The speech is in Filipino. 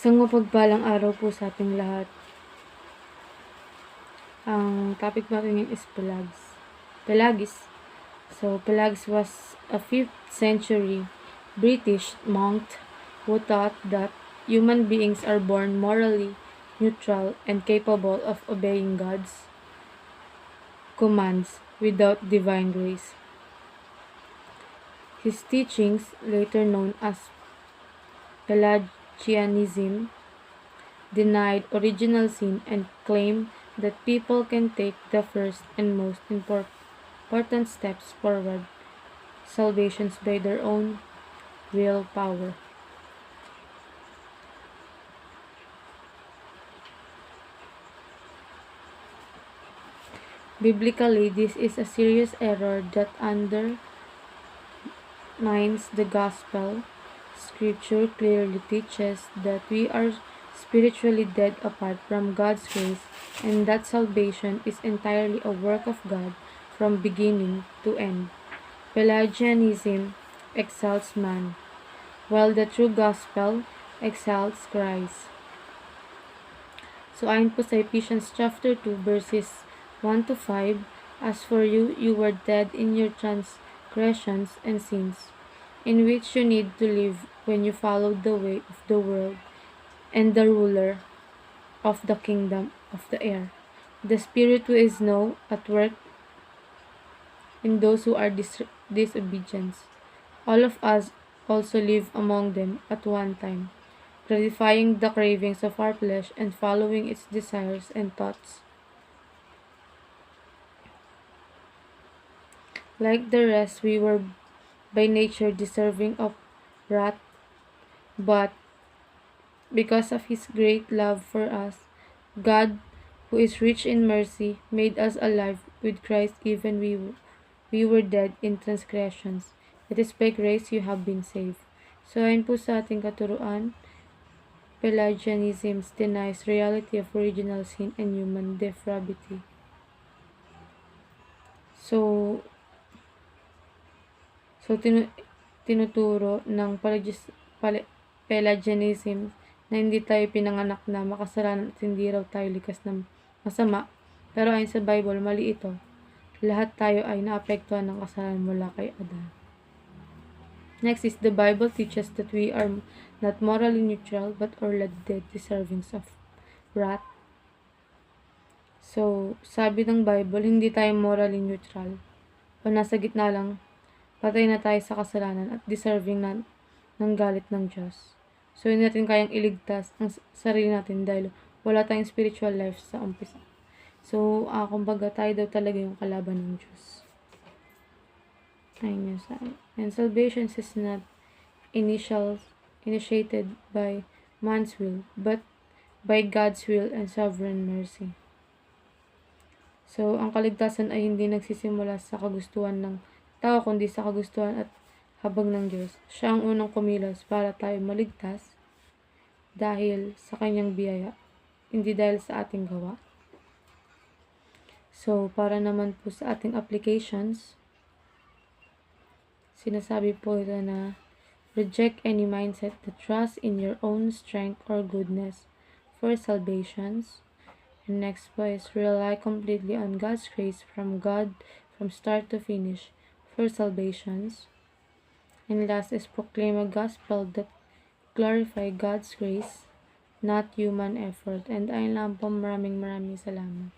Isang mapagpalang araw po sa ating lahat. Ang topic natin ngayon is Pelagius. So, Pelagius was a 5th century British monk who taught that human beings are born morally neutral and capable of obeying God's commands without divine grace. His teachings, later known as Pelagianism, denied original sin and claimed that people can take the first and most important steps forward salvations by their own willpower. Biblically, this is a serious error that undermines the gospel. Scripture clearly teaches that we are spiritually dead apart from God's grace and that salvation is entirely a work of God from beginning to end. Pelagianism exalts man, while the true gospel exalts Christ. So ayon po sa Ephesians chapter 2 verses 1 to 5, as for you, you were dead in your transgressions and sins, in which you need to live when you followed the way of the world and the ruler of the kingdom of the air, the spirit who is now at work in those who are disobedient. All of us also live among them at one time, gratifying the cravings of our flesh and following its desires and thoughts. Like the rest, we were by nature deserving of wrath, but because of His great love for us, God, who is rich in mercy, made us alive with Christ even we were dead in transgressions. It is by grace you have been saved. So ayon po sa ating katuruan, Pelagianism denies reality of original sin and human depravity. So tinuturo ng Pelagianism na hindi tayo pinanganak na makasalanan at hindi raw tayo likas ng masama. Pero ayon sa Bible, mali ito. Lahat tayo ay naapektuhan ng kasalanan mula kay Adan. Next is the Bible teaches that we are not morally neutral but already dead, deserving of wrath. So, sabi ng Bible, hindi tayo morally neutral o nasa gitna lang. Patay na tayo sa kasalanan at deserving ng galit ng Diyos. So, hindi natin kayang iligtas ang sarili natin dahil wala tayong spiritual life sa umpisa. So, kumbaga tayo daw talaga yung kalaban ng Diyos. Ayun yung sabi. And salvation is not initiated by man's will, but by God's will and sovereign mercy. So, ang kaligtasan ay hindi nagsisimula sa kagustuhan ng tao kundi sa kagustuhan at habag ng Diyos. Siya ang unang kumilos para tayo maligtas dahil sa kanyang biyaya, hindi dahil sa ating gawa. So, para naman po sa ating applications, sinasabi po ito na reject any mindset that trusts in your own strength or goodness for salvations. And next po is rely completely on God's grace from God from start to finish for salvations. And last is proclaim a gospel that glorify God's grace, not human effort. And ayun lang po, maraming salamat.